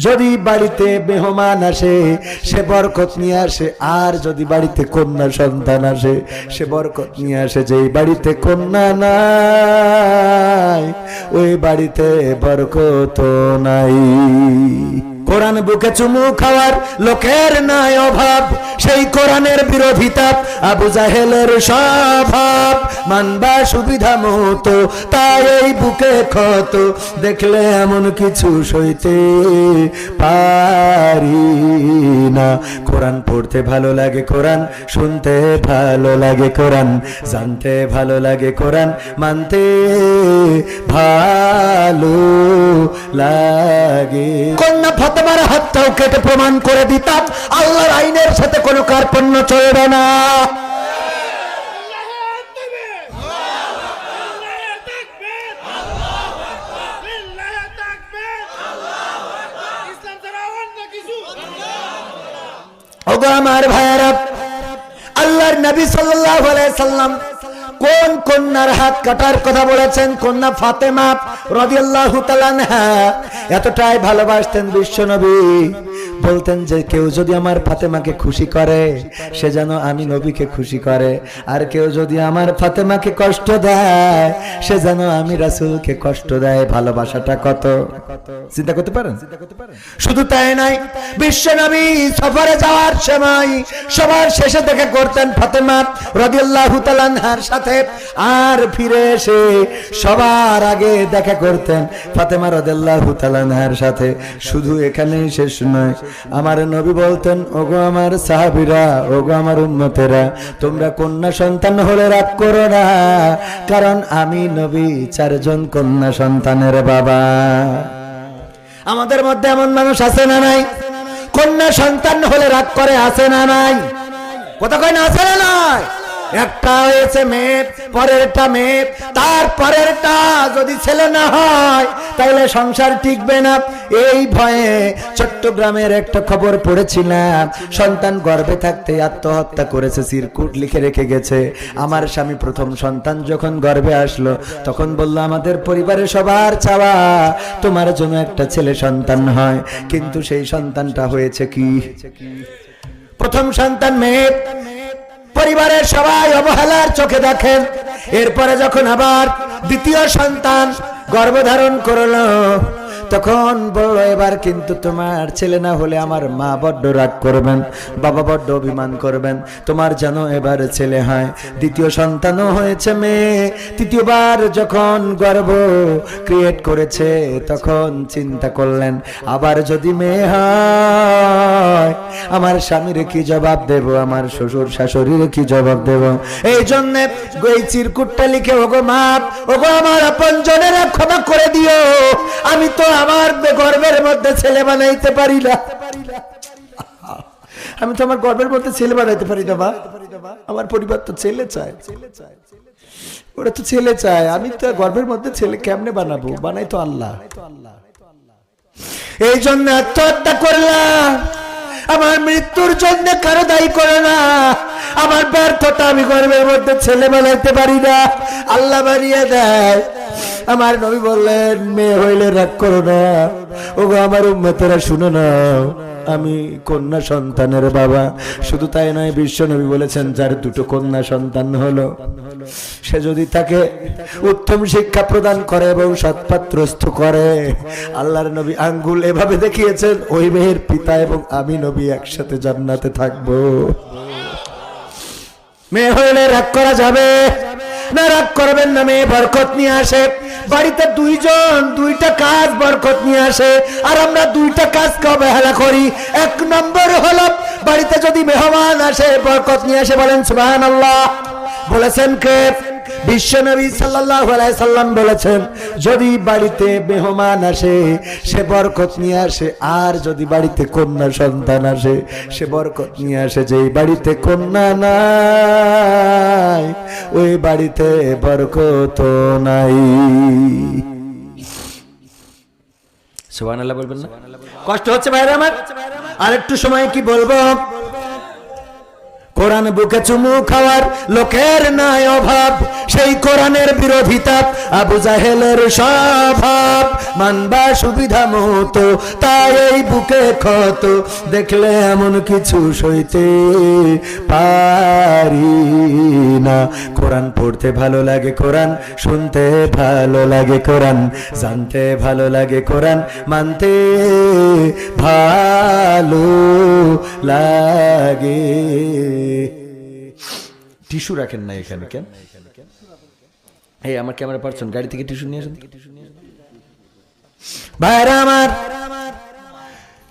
যদি বাড়িতে মেহমান আসে সে বরকত নিয়ে আসে, আর যদি বাড়িতে কন্যা সন্তান আসে সে বরকত নিয়ে আসে। যেই বাড়িতে কন্যা নাই ওই বাড়িতে বরকত নাই। কোরআন বুকে চুমু খাওয়ার লোকের নাই অভাব, সেই কোরআনের বিরোধিতা আবু জাহেলের স্বভাব। মানবা সুবিধা মতো তাই এই বুকে ক্ষত, দেখলে এমন কিছু সইতে পারি না। কোরআন পড়তে ভালো লাগে, কোরআন শুনতে ভালো লাগে, কোরআন জানতে ভালো লাগে, কোরআন মানতে ভালো লাগে। কন্যা ফাতেমার হাতটাও কেটে প্রমাণ করে দিতাম আল্লাহর আইনের সাথে কোনো কার্পণ্য চলবে না। ওগো আমার ভাইয়েরা, আল্লাহর নবী সাল্লাল্লাহু আলাইহি সাল্লাম কোন কন্যার হাত কাটার কথা বলেছেন? কন্যা ফাতেমা রাদিয়াল্লাহু তাআলা আনহা এতটাই ভালোবাসতেন বিশ্বনবী, বলতেন যে কেউ যদি আমার ফাতেমাকে খুশি করে সে যেন আমি নবীকে খুশি করে, আর কেউ যদি আমার ফাতেমাকে কষ্ট দেয় সে যেন আমি রাসূলকে কষ্ট দেয়। ভালোবাসাটা কত চিন্তা করতে পারেন? শুধু তাই নাই, বিশ্বনবী সফরে যাওয়ার সময় সবার শেষে দেখা করতেন ফাতেমা রাদিয়াল্লাহু তাআলা আনহার সাথে, আর ফিরে এসে সবার আগে দেখা করতেন ফাতেমা রাদিয়াল্লাহু তাআলা আনহার সাথে। শুধু এখানেই শেষ নয়, আমার নবী বলতেন ওগো আমার সাহাবীরা, ওগো আমার উম্মতেরা, তোমরা কন্যা সন্তান হলে রাগ করো না, কারণ আমি নবী 4 জন কন্যা সন্তানের বাবা। আমাদের মধ্যে এমন মানুষ আছে না নাই? কন্যা সন্তান হলে রাগ করে, আছে না নাই? কথা কয় না, আছে না নাই? একটা হয়েছে মেয়ে, পরেরটা মেয়ে, তার পরেরটা যদি ছেলে না হয় তাহলে সংসার টিকবে না। এই ভয়ে চট্টগ্রামের একটা খবর পড়েছিলাম, সন্তান গর্ভে থাকতে আত্মহত্যা করেছে, চিরকুট লিখে রেখে গেছে। আমার স্বামী প্রথম সন্তান যখন গর্ভে আসলো তখন বলল আমাদের পরিবারে সবার চাওয়া তোমার জন্য একটা ছেলে সন্তান হয়, কিন্তু সেই সন্তানটা হয়েছে কি? প্রথম সন্তান মেয়ে, পরিবারের সবাই অবহেলার চোখে দেখেন। এরপরে যখন আবার দ্বিতীয় সন্তান গর্ভধারণ করলো তখন বলল এবার কিন্তু তোমার ছেলে না হলে আমার মা বড্ড রাগ করবেন, বাবা বড্ড অভিমান করবেন, তোমার যেন এবার ছেলে হয়। দ্বিতীয় সন্তানও হয়েছে মেয়ে। তৃতীয়বার যখন গর্ভ ক্রিয়েট করেছে তখন চিন্তা করলেন আবার যদি মেয়ে হয় আমার স্বামীর কি জবাব দেব, আমার শ্বশুর শাশুড়ির কি জবাব দেব। এই জন্য এই চিরকুটটা লিখে ওগো মা, ওগো আমার আপনজনেরা ক্ষমা করে দিও, আমি তো আমার গর্ভের মধ্যে ছেলে বানাইতে পারি না, আমি তো আমার গর্ভের মধ্যে ছেলে বানাইতে পারি না। আমার পরিবার তো ছেলে চায়, ওরা তো ছেলে চায়, আমি তো গর্ভের মধ্যে ছেলে কেমনে বানাবো? বানাই তো আল্লাহ। এই জন্য আত্মহত্যা করলাম। আমার মৃত্যুর জন্য কারো দায়ী করে না, আমার ব্যর্থতা, আমি গর্ভের মধ্যে ছেলে বানাইতে পারি না, আল্লাহ বানিয়ে দেয়। আমার নবী বললেন মেয়ে হইলে রাগ করো না, ওগো আমার উম্মতেরা শুনো না, আমি কন্যা সন্তানের বাবা। শুধু তাই নয়, বিশ্ব নবী বলেছেন যার 2 কন্যা সন্তান হলো সে যদি তাকে উত্তম শিক্ষা প্রদান করে এবং সৎপাত্রস্থ করে, আল্লাহর নবী আঙ্গুল এভাবে দেখিয়েছেন ওই মেয়ের পিতা এবং আমি নবী একসাথে জান্নাতে থাকবো। মেয়ে হইলে রাগ করা যাবে না, রাগ করবেন না। মেয়ে বরকত নিয়ে আসে, বাড়িতে 2 জন 2টা কাজ বরকত নিয়ে আসে, আর আমরা 2টা কাজকে অবহেলা করি। 1 নম্বর হলো বাড়িতে যদি মেহমান আসে বরকত নিয়ে আসে, বলেন সুবহানাল্লাহ। বলেছেন কে? বিশ্বনবী সাল্লাল্লাহু আলাইহি সাল্লাম বলেছেন যদি বাড়িতে মেহমান আসে সে বরকত নিয়ে আসে, আর যদি বাড়িতে কন্যা সন্তান আসে সে বরকত নিয়ে আসে। যেই বাড়িতে কন্যা নাই ওই বাড়িতে বরকত নাই। সুবহানাল্লাহ বলবেন না? কষ্ট হচ্ছে ভাইরা আমার? আরেকটু সময় কি বলবো? কোরআন বুকে চুমু খাওয়ার লোকের নাই অভাব, সেই কোরআনের বিরোধিতা আবু জাহেলের স্বভাব, মানবা সুবিধা মতো, তাই এই বুকে ক্ষত, দেখলে এমন কিছু সইতে পারি না। কোরআন পড়তে ভালো লাগে, কোরআন শুনতে ভালো লাগে, কোরআন জানতে ভালো লাগে, কোরআন মানতে ভালো লাগে। টিস্যু রাখেন না এখানে কেন? এই আমার ক্যামেরা পারছেন, গাড়ি থেকে টিস্যু নিয়ে আসেন ভাইরা আমার।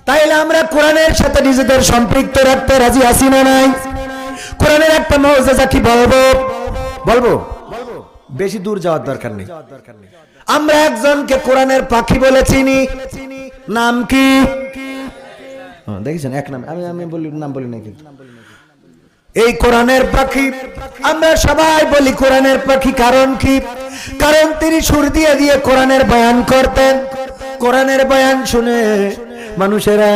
তাইলে আমরা কোরআনের সাথে নিজেদের সম্পৃক্ত রাখতে রাজি আছি না নাই? কোরআনের একটা মুজিজা কি বলবো? বলবো, বেশি দূর যাওয়ার দরকার নেই। আমরা একজনকে কোরআনের পাখি বলে চিনি, নাম কি? দেখেছেন এক নাম, আমি বলি নাম বলি না কিন্তু। এই কোরআনের পাখি আমরা সবাই বলি কোরআনের পাখি, কারণ কি? কারণ তিনি সুর দিয়ে দিয়ে কোরআনের বয়ান করতেন। কোরআনের বয়ান শুনে মানুষেরা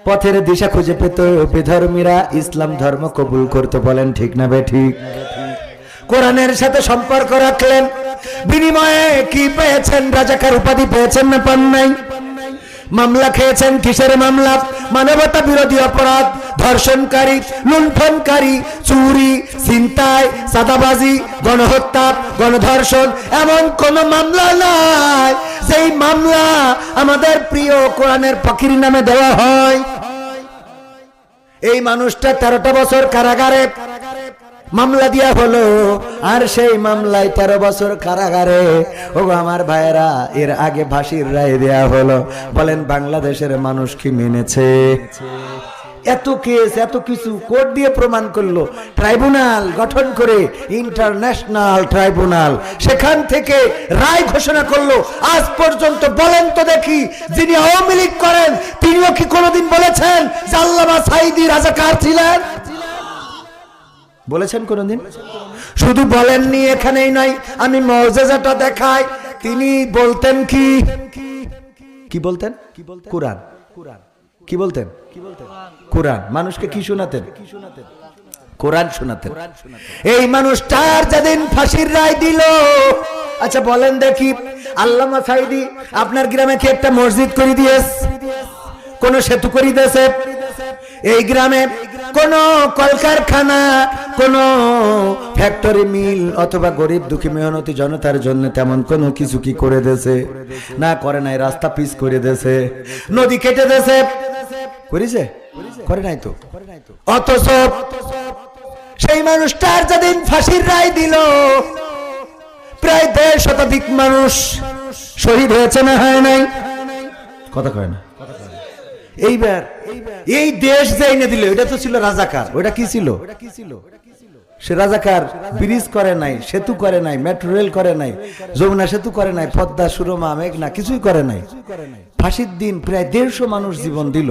পথের দিশা খুঁজে পেত, বেধর্মীরা ইসলাম ধর্ম কবুল করতে। বলেন ঠিক না বেঠিক? কোরআনের সাথে সম্পর্ক রাখলেন, বিনিময়ে কি পেয়েছেন? রাজাকার উপাধি পেয়েছেন না পান নাই? মামলা খেয়েছেন, কিসের মামলা? মানবতা বিরোধী অপরাধ, ধর্ষণকারী, লুণ্ঠনকারী, চুরি, ছিনতাই, সাদাবাজি, গণহত্যা, গণধর্ষণ, এমন কোন মামলা নাই যেই মামলা আমাদের প্রিয় কোরআনের পাখির নামে দেওয়া হয়। এই মানুষটা 13টা বছর কারাগারে মামলা দিয়া হলো, আর সেই মামলায় 13 বছর কারাগারে। ও আমার ভাইরা, এর আগে ফাঁসির রায় দেয়া হলো। বলেন বাংলাদেশের মানুষ কি মেনেছে? এত কেস, এত কিছু কোর্ট দিয়ে প্রমাণ করলো, ট্রাইব্যুনাল গঠন করে, ইন্টারন্যাশনাল ট্রাইব্যুনাল, সেখান থেকে রায় ঘোষণা করলো। আজ পর্যন্ত বলেন তো দেখি, যিনি আওয়ামী লীগ করেন তিনিও কি কোনোদিন বলেছেন যে আল্লামা সাঈদী রাজাকার ছিলেন? বলেছেন কোনদিন? শুধু বলেননি, এখানেই নাই, আমি মুজিজাটা দেখাই। তিনি বলতেন কি? কি বলতেন? কোরআন। কি বলতেন? কোরআন। মানুষকে কি শোনাতেন? কোরআন শোনাতেন। এই মানুষটার যেদিন ফাঁসির রায় দিল, আচ্ছা বলেন দেখি, আল্লামা সাঈদী আপনার গ্রামে কি একটা মসজিদ করে দিয়েছে? কোন সেতু করে দিয়েছে? এই গ্রামে কোন কলকারখানা, কোন ফ্যাক্টরি, মিল অথবা গরিব দুঃখী মেহনতি জনতার জন্য তেমন কোন কিছু কি করে দেছে? না, করে নাই। রাস্তা পিচ করে দেছে, নদী কেটে দেছে, করেছে? করে নাই তো। অথচ সেই মানুষটার যেদিন ফাঁসির রায় দিল, প্রায় 1.5 শতাধিক মানুষ শহীদ হয়েছে না হয় নাই? কথা কয় না। এইবার এই দেশ যে এনে দিল, এটা তো ছিল রাজাকার। ওটা কি ছিল? সে রাজাকার ব্রিজ করে নাই, সেতু করে নাই, মেট্রো রেল করে নাই, যমুনা সেতু করে নাই, পদ্মা, সুরমা, মেঘনা কিছুই করে নাই। ফাঁসির দিন প্রায় 150 মানুষ জীবন দিল,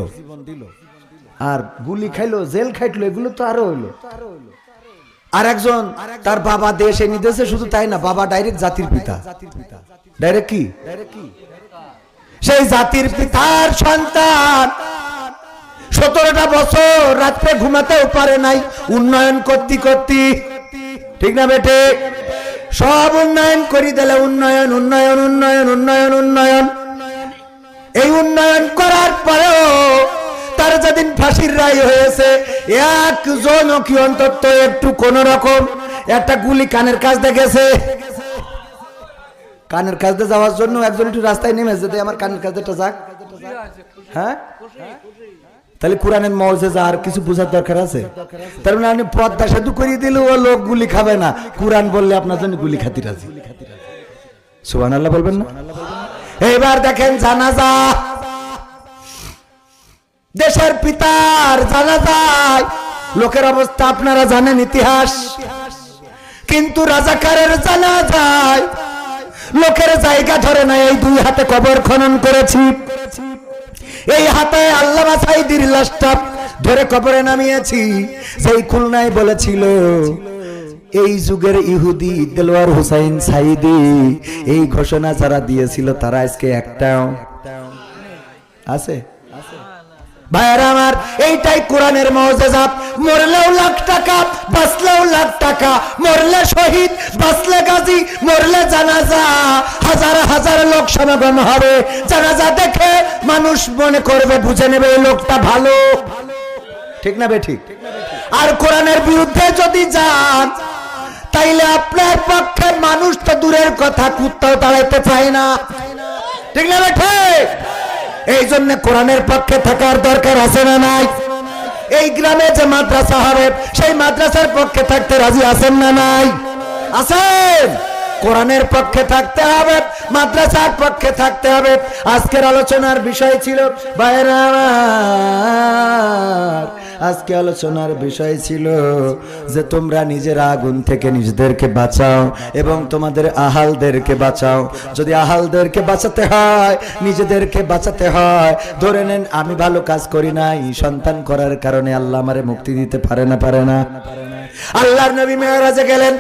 আর গুলি খাইলো, জেল খাইলো, এগুলো তো আরো হইলো। আর একজন তার বাবা দেশ এনে দিয়েছে, শুধু তাই না, বাবা ডাইরেক্ট জাতির পিতা। ডাইরেক্ট কি? সেই জাতির পিতার সন্তান 17টা বছর রাত্রে ঘুমাতেও পারে নাই, উন্নয়ন করতে করতে। ঠিক না বেটে? সব উন্নয়ন করে দিলে, উন্নয়ন উন্নয়ন উন্নয়ন উন্নয়ন উন্নয়ন। এই উন্নয়ন করার পরেও তার যেদিন ফাঁসির রায় হয়েছে, একজন কি অন্তত একটু কোন রকম একটা গুলি কানের কাছ দিয়ে গেছে? কানের কাছ দিয়ে যাওয়ার জন্য একজন একটু রাস্তায় নেমে যেতে, আমার কানের কাছ দিয়ে যাক। হ্যাঁ, তাহলে কোরআনের মুজিজা আর কিছু বোঝার দরকার আছে? তার মানে আপনি পদ্মা সেতু করে দিলে ও লোক গুলি খাবে না, কোরআন বললে আপনার জন্য গুলি খাতি রাজি। সুবহানাল্লাহ বলবেন না? এইবার দেখেন জানাজা, দেশের পিতার জানাজায় লোকের অবস্থা আপনারা জানেন, ইতিহাস। কিন্তু রাজাকারের জানাজায় লোকের জায়গা ধরে না। এই 2 হাতে কবর খনন করেছি, এই হাতে আল্লামা সাঈদীর লাশটা ধরে কবরে নামিয়েছি। সেই খুলনায় বলেছিল, এই যুগের ইহুদি দেলোয়ার হোসাইন সাঈদী, এই ঘোষণা যারা দিয়েছিল তারা আজকে একটাও আছে? ভাইরা আমার, এইটাই কোরআনের মুজিজা। মরলেও লাখ টাকা, বাঁচলেও লাখ টাকা, মরলে শহীদ, বাঁচলে গাজী, মরলে জানাজা। হাজার হাজার লোক সমাগম হবে, জানাজা দেখে মানুষ মনে করবে, বুঝে নেবে এই লোকটা ভালো। ঠিক না বেঠিক? আর কোরআনের বিরুদ্ধে যদি যান, তাইলে আপনার পক্ষে মানুষ তো দূরের কথা, কুত্তাও দাঁড়াইতে চায় না। ঠিক না বেঠিক? এই জন্য কোরআনের পক্ষে থাকার দরকার আছে না নাই? এই গ্রামে যে মাদ্রাসা হবে, সেই মাদ্রাসার পক্ষে থাকতে রাজি আছেন না নাই? আছেন? কোরআনের পক্ষে থাকতে হবে, মাদ্রাসার পক্ষে থাকতে হবে। আজকের আলোচনার বিষয় ছিল ভাইরা, আজকে আলোচনার বিষয় ছিল যে তোমরা নিজের আগুন থেকে নিজেদেরকে বাঁচাও এবং তোমাদের আহালদেরকে বাঁচাও। যদি আহালদেরকে বাঁচাতে হয়, নিজেদেরকে বাঁচাতে হয়, ধরে নেন আমি ভালো কাজ করি নাই, সন্তান করার কারণে আল্লাহ আমারে মুক্তি দিতে পারে না। আল্লাহর নবী মেরাজে গেলেন।